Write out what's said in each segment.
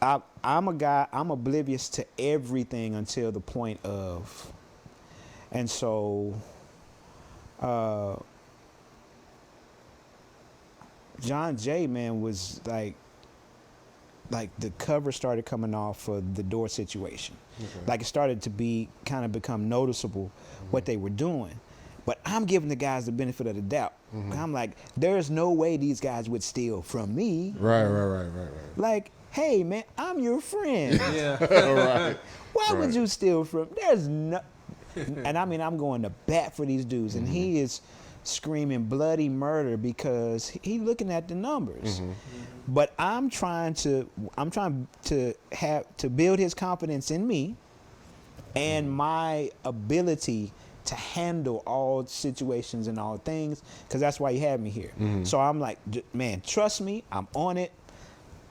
I'm a guy, I'm oblivious to everything until the point of, and so John Jay, man, was like the cover started coming off for the door situation. Okay. Like it started to become noticeable what they were doing. But I'm giving the guys the benefit of the doubt. I'm like, there's no way these guys would steal from me. Right. Like, hey man, I'm your friend. Yeah. Right. Why would you steal from? There's no. And I mean, I'm going to bat for these dudes, and he is screaming bloody murder because he's looking at the numbers. But I'm trying to build his confidence in me and my ability to handle all situations and all things, because that's why you had me here. So I'm like, man, trust me, I'm on it.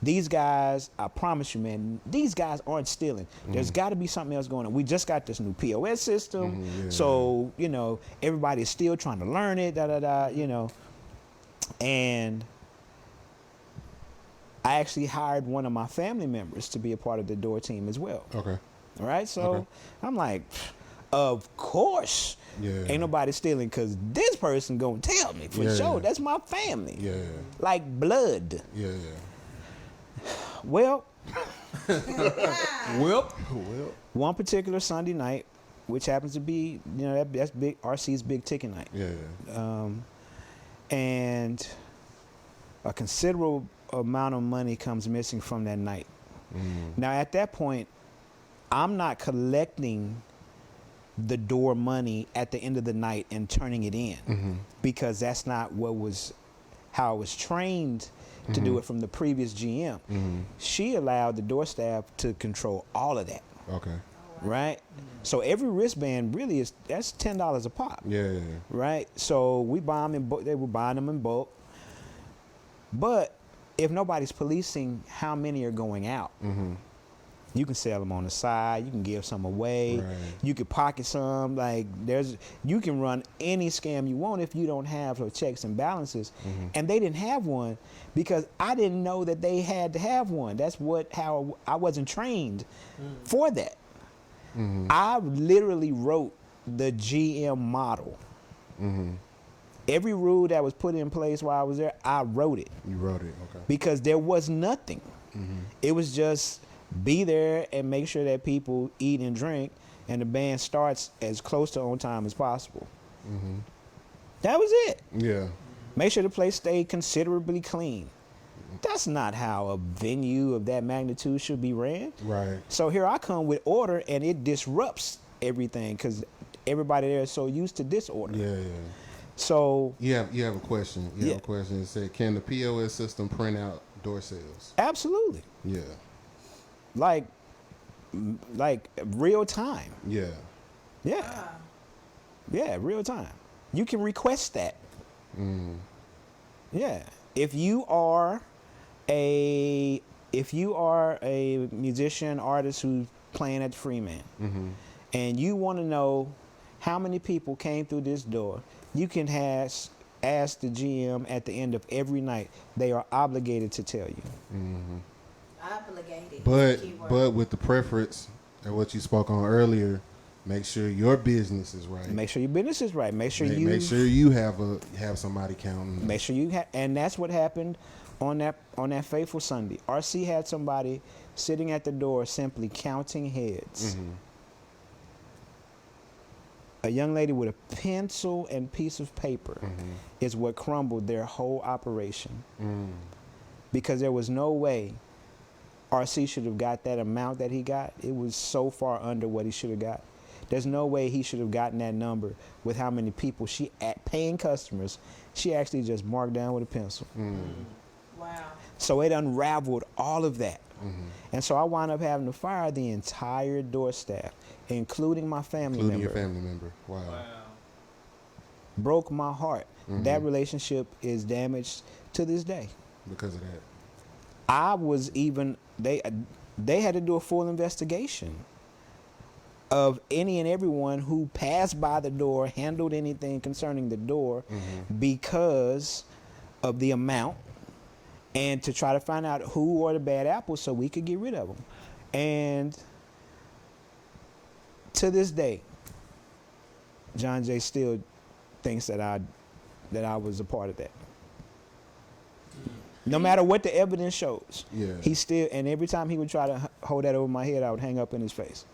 These guys, I promise you, man, these guys aren't stealing. There's got to be something else going on. We just got this new POS system, so, you know, everybody's still trying to learn it, you know. And I actually hired one of my family members to be a part of the door team as well. Okay. All right, so I'm like, of course, ain't nobody stealing because this person gonna tell me for sure. That's my family. Like blood. Well, one particular Sunday night, which happens to be, you know, that's big RC's big ticket night. And a considerable amount of money comes missing from that night. Now at that point, I'm not collecting the door money at the end of the night and turning it in because that's not how I was trained to do it from the previous GM. She allowed the door staff to control all of that. Okay. Right? So every wristband really that's $10 a pop. Right? So we buy them in bulk. They were buying them in bulk. But if nobody's policing how many are going out, you can sell them on the side. You can give some away. You can pocket some. Like you can run any scam you want if you don't have the checks and balances. And they didn't have one because I didn't know that they had to have one. That's how I wasn't trained for that. I literally wrote the GM model. Every rule that was put in place while I was there, I wrote it. You wrote it, okay. Because there was nothing. It was just be there and make sure that people eat and drink and the band starts as close to on time as possible. That was it. Make sure the place stayed considerably clean. That's not how a venue of that magnitude should be ran. So here I come with order and it disrupts everything because everybody there is so used to disorder. So you have a question. You have a question. It said, can the POS system print out door sales? Absolutely. Like real time. Real time. You can request that. If you are a musician, artist who's playing at the Freeman, and you want to know how many people came through this door, you can ask the GM at the end of every night. They are obligated to tell you. Obligated. But with the preference and what you spoke on earlier, make sure your business is right. Make sure your business is right. Make sure you have somebody counting. Make sure you have, and that's what happened on that fateful Sunday. RC had somebody sitting at the door simply counting heads. A young lady with a pencil and piece of paper is what crumbled their whole operation. Because there was no way RC should have got that amount that he got. It was so far under what he should have got. There's no way he should have gotten that number with how many people paying customers, she actually just marked down with a pencil. Wow. So it unraveled all of that. And so I wound up having to fire the entire door staff, including my family member. Including your family member. Wow. Broke my heart. That relationship is damaged to this day. Because of that. They had to do a full investigation of any and everyone who passed by the door, handled anything concerning the door because of the amount and to try to find out who were the bad apples so we could get rid of them. And to this day, John Jay still thinks that I was a part of that. No matter what the evidence shows. Yeah. He still, and every time he would try to hold that over my head, I would hang up in his face.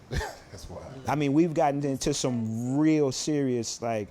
That's wild. I mean, we've gotten into some real serious, like,